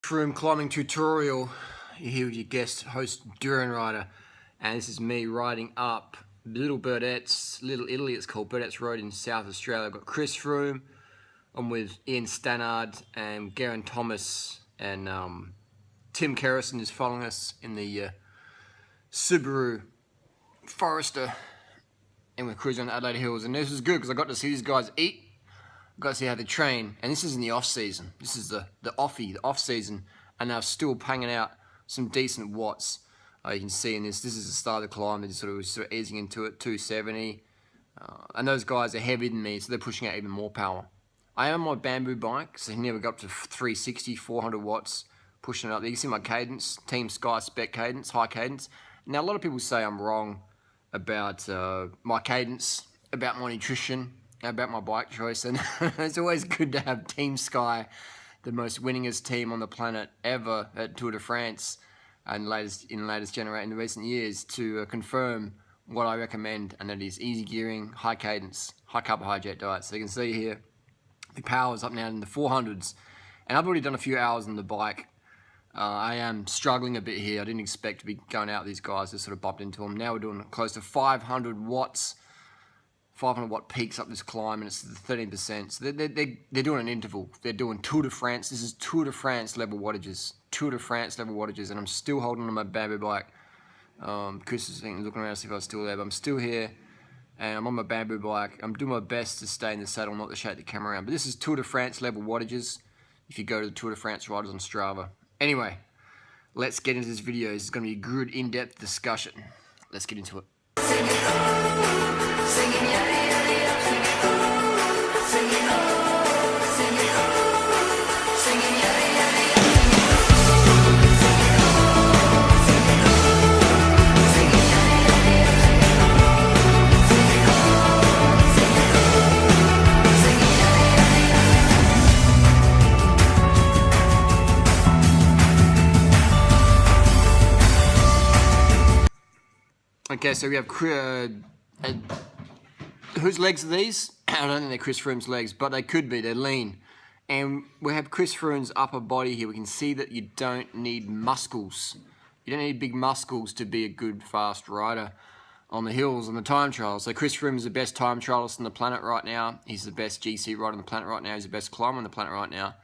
Froome climbing tutorial. You're here with your guest host Duran Rider, and this is me riding up Little Italy. It's called Burdett's Road in South Australia. I've got Chris Froome. I'm with Ian Stannard and Garen Thomas, and Tim Kerrison is following us in the Subaru Forester, and we're cruising on the Adelaide Hills. And this is good because I got to see these guys eat. Got to see how they train, and this is in the off season. This is the off season, and they're still banging out some decent watts. You can see in this is the start of the climb. They're just sort of easing into it, 270, and those guys are heavier than me, so they're pushing out even more power. I am on my bamboo bike, so I never got up to 360, 400 watts, pushing it up. You can see my cadence, Team Sky spec cadence, high cadence. Now a lot of people say I'm wrong about my cadence, about my nutrition, about my bike choice, and it's always good to have Team Sky, the most winningest team on the planet ever at Tour de France, and in recent years, to confirm what I recommend, and that is easy gearing, high cadence, high carbohydrate diet. So you can see here, the power is up now in the 400s, and I've already done a few hours on the bike. I am struggling a bit here. I didn't expect to be going out with these guys. Just sort of bumped into them. Now we're doing close to 500 watts. 500 watt peaks up this climb, and it's 13%. So they're doing an interval. They're doing Tour de France. This is Tour de France level wattages. Tour de France level wattages, and I'm still holding on my bamboo bike. Chris is looking around to see if I was still there, but I'm still here, and I'm on my bamboo bike. I'm doing my best to stay in the saddle, not to shake the camera around. But this is Tour de France level wattages. If you go to the Tour de France riders on Strava. Anyway, let's get into this video. This is going to be a good in-depth discussion. Let's get into it. Okay, so we have whose legs are these? I don't think they're Chris Froome's legs, but they could be. They're lean. And we have Chris Froome's upper body here. We can see that you don't need muscles. You don't need big muscles to be a good, fast rider on the hills, on the time trials. So Chris Froome is the best time trialist on the planet right now. He's the best GC rider on the planet right now. He's the best climber on the planet right now.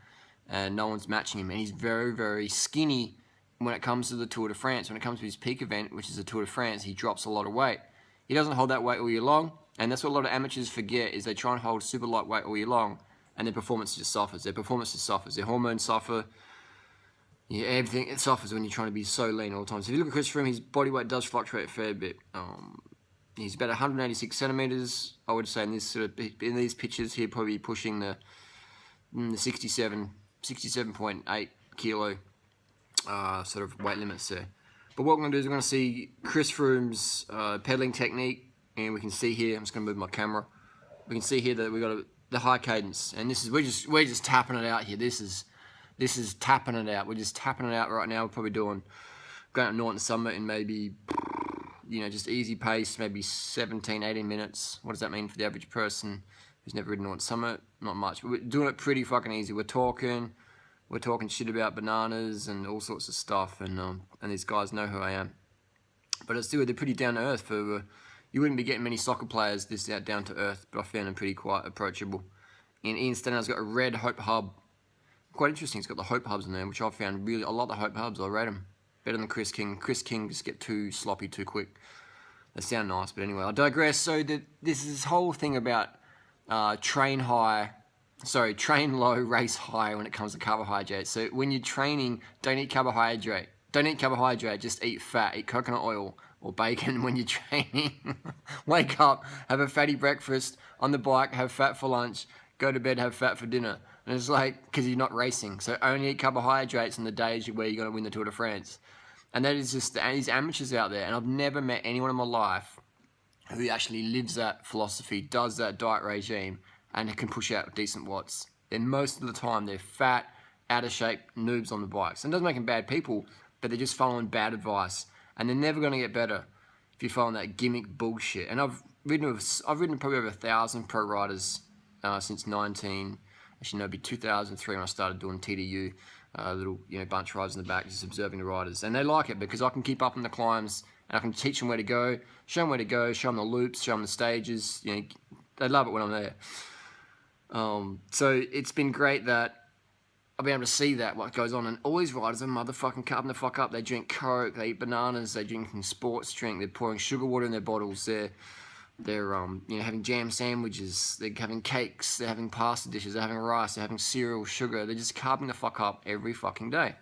And no one's matching him. And he's very, very skinny when it comes to the Tour de France. When it comes to his peak event, which is the Tour de France, he drops a lot of weight. He doesn't hold that weight all year long, and that's what a lot of amateurs forget, is they try and hold super light weight all year long, and their performance just suffers. Their hormones suffer. Yeah, everything, it suffers when you're trying to be so lean all the time. So if you look at Chris Froome, his body weight does fluctuate a fair bit. He's about 186 centimeters. I would say in these pictures, he'd probably be pushing the 67.8 kilo sort of weight limits there. But what we're going to do is we're going to see Chris Froome's pedaling technique, and we can see here, I'm just going to move my camera, we can see here that we've got the high cadence, and this is, we're just tapping it out here. This is tapping it out. We're just tapping it out right now. We're probably going to Norton Summit in maybe, just easy pace, maybe 17, 18 minutes. What does that mean for the average person who's never ridden Norton Summit? Not much, but we're doing it pretty fucking easy. We're talking shit about bananas and all sorts of stuff, and these guys know who I am. But it's still, they're pretty down to earth. You wouldn't be getting many soccer players this out down to earth, but I found them pretty quite approachable. And Ian Stannard's got a red Hope hub. Quite interesting. It's got the Hope hubs in there, which I found really. I like the Hope hubs. I rate them better than Chris King. Chris King just get too sloppy too quick. They sound nice, but anyway, I digress. So this whole thing about train low, race high when it comes to carbohydrates. So when you're training, don't eat carbohydrate. Don't eat carbohydrate, just eat fat. Eat coconut oil or bacon when you're training. Wake up, have a fatty breakfast, on the bike, have fat for lunch, go to bed, have fat for dinner. And it's like, because you're not racing. So only eat carbohydrates on the days where you're going to win the Tour de France. And that is just these amateurs out there. And I've never met anyone in my life who actually lives that philosophy, does that diet regime, and it can push out decent watts. Then most of the time they're fat, out of shape noobs on the bikes. And it doesn't make them bad people, but they're just following bad advice, and they're never going to get better if you're following that gimmick bullshit. And I've ridden probably over 1,000 pro riders since 2003 when I started doing TDU. little, bunch riders in the back, just observing the riders. And they like it because I can keep up on the climbs and I can teach them where to go, show them where to go, show them the loops, show them the stages. They love it when I'm there. So it's been great that I've been able to see what goes on. And all these riders are motherfucking cutting the fuck up. They drink Coke, they eat bananas, they're drinking sports drink, they're pouring sugar water in their bottles, they're having jam sandwiches, they're having cakes, they're having pasta dishes, they're having rice, they're having cereal, sugar. They're just carving the fuck up every fucking day.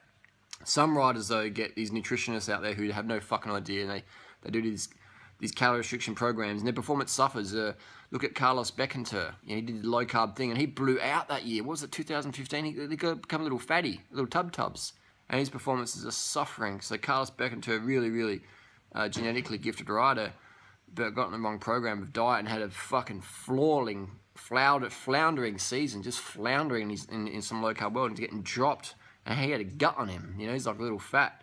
Some riders, though, get these nutritionists out there who have no fucking idea, and they do these calorie restriction programs, and their performance suffers. Look at Carlos Becanter. He did the low-carb thing, and he blew out that year. What was it, 2015? He become a little fatty, little tubs, and his performances are suffering. So Carlos Becanter, really, really genetically gifted rider, but got in the wrong program of diet and had a fucking floundering season, just floundering in some low-carb world and getting dropped. And he had a gut on him. He's like a little fat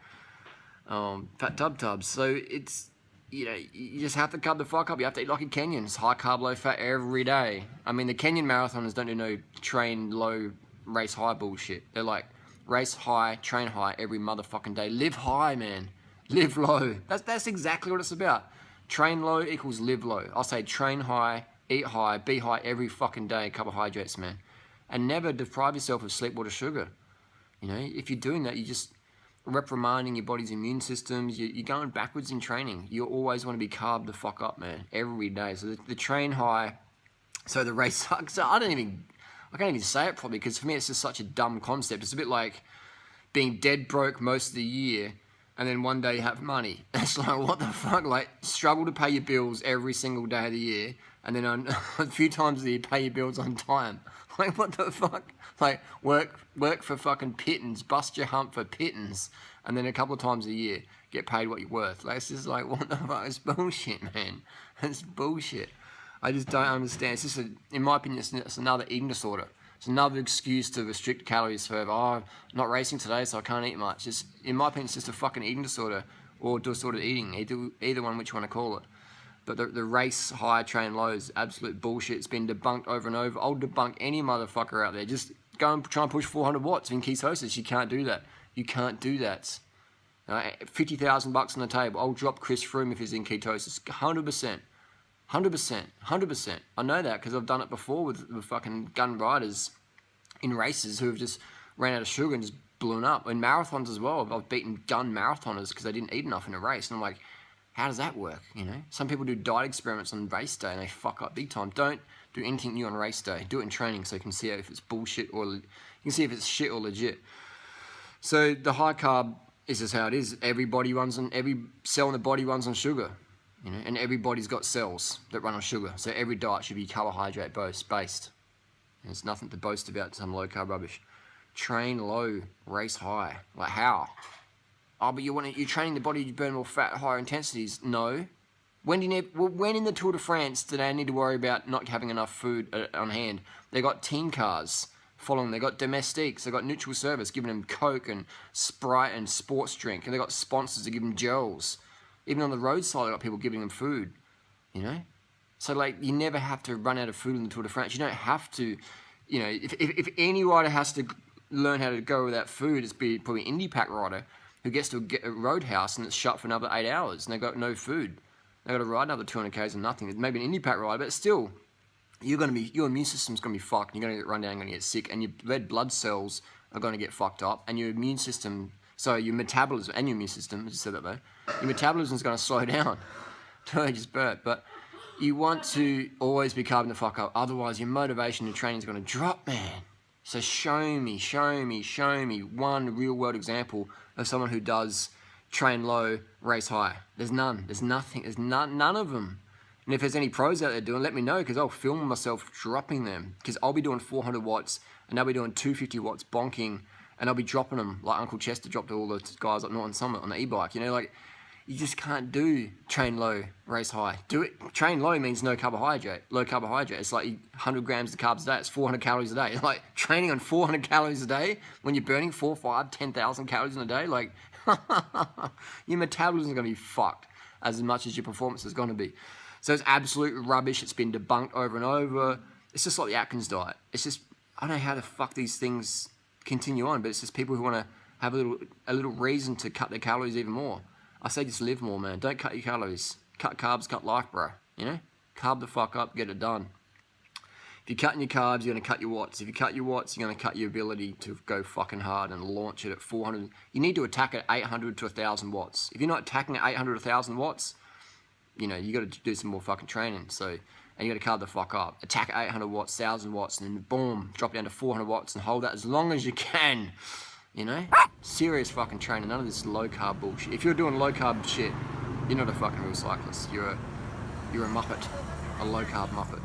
tubs. So it's, you just have to cut the fuck up. You have to eat like a Kenyan. It's high carb, low fat every day. I mean, the Kenyan marathoners don't do no train low, race high bullshit. They're like, race high, train high every motherfucking day. Live high, man. Live low. That's exactly what it's about. Train low equals live low. I'll say train high, eat high, be high every fucking day, carbohydrates, man. And never deprive yourself of sleep, water, sugar. If you're doing that, you're just reprimanding your body's immune systems. You're going backwards in training. You always want to be carb the fuck up, man, every day. So the train high, so the race sucks. I can't even say it properly because for me it's just such a dumb concept. It's a bit like being dead broke most of the year and then one day you have money. It's like, what the fuck? Like, struggle to pay your bills every single day of the year and then a few times a year pay your bills on time. Like, what the fuck? Like, work for fucking pittance, bust your hump for pittance, and then a couple of times a year get paid what you're worth. Like, it's just like, what the fuck? It's bullshit, man. It's bullshit. I just don't understand. It's just, in my opinion, it's another eating disorder. It's another excuse to restrict calories further. Oh, I'm not racing today, so I can't eat much. In my opinion, it's just a fucking eating disorder or disordered eating, either one which you want to call it. But the race high, train low is absolute bullshit. It's been debunked over and over. I'll debunk any motherfucker out there. Just go and try and push 400 watts in ketosis. You can't do that. You can't do that. $50,000 on the table. I'll drop Chris Froome if he's in ketosis. 100%. 100%. I know that because I've done it before with fucking gun riders in races who have just ran out of sugar and just blown up. In marathons as well. I've beaten gun marathoners because they didn't eat enough in a race. And I'm like, how does that work? Some people do diet experiments on race day and they fuck up big time. Don't do anything new on race day. Do it in training so you can see if it's bullshit or you can see if it's shit or legit. So the high carb is just how it is. Every cell in the body runs on sugar, and everybody's got cells that run on sugar. So every diet should be carbohydrate based. And there's nothing to boast about some low carb rubbish. Train low, race high. Like how? Oh, but you're training the body to burn more fat, higher intensities. No. When in the Tour de France did they need to worry about not having enough food on hand? They got team cars following. They got domestiques. They got neutral service giving them Coke and Sprite and sports drink. And they got sponsors to give them gels. Even on the roadside, they got people giving them food. So like, you never have to run out of food in the Tour de France. You don't have to. If any rider has to learn how to go without food, it's probably an Indie Pack rider who gets to a roadhouse and it's shut for another 8 hours and they've got no food. They've got to ride another 200 k's and nothing. Maybe an Indie Pack rider, but still, your immune system's going to be fucked. You're going to get run down, going to get sick, and your red blood cells are going to get fucked up, and your immune system, so your metabolism and your immune system, I just said that though, your metabolism's going to slow down. I just burped, but you want to always be carving the fuck up. Otherwise, your motivation to training is going to drop, man. So show me one real world example of someone who does train low, race high. There's none. There's nothing. There's none of them. And if there's any pros out there doing, let me know because I'll film myself dropping them. Because I'll be doing 400 watts and they'll be doing 250 watts bonking and I'll be dropping them like Uncle Chester dropped all the guys up Norton Summit on the e-bike. You just can't do train low, race high. Do it. Train low means no carbohydrate. Low carbohydrate. It's like 100 grams of carbs a day. It's 400 calories a day. Like training on 400 calories a day when you're burning 4, 5, 10,000 calories in a day. Like your metabolism is going to be fucked as much as your performance is going to be. So it's absolute rubbish. It's been debunked over and over. It's just like the Atkins diet. It's just, I don't know how the fuck these things continue on, but it's just people who want to have a little reason to cut their calories even more. I say just live more, man. Don't cut your calories. Cut carbs, cut life, bro. You know? Carb the fuck up, get it done. If you're cutting your carbs, you're going to cut your watts. If you cut your watts, you're going to cut your ability to go fucking hard and launch it at 400. You need to attack at 800 to 1,000 watts. If you're not attacking at 800 to 1,000 watts, you know, you got to do some more fucking training. So, and you got to carb the fuck up. Attack at 800 watts, 1,000 watts, and then boom, drop down to 400 watts and hold that as long as you can. You know? Serious fucking training. None of this low carb bullshit. If you're doing low carb shit, you're not a fucking real cyclist. You're a muppet. A low carb muppet.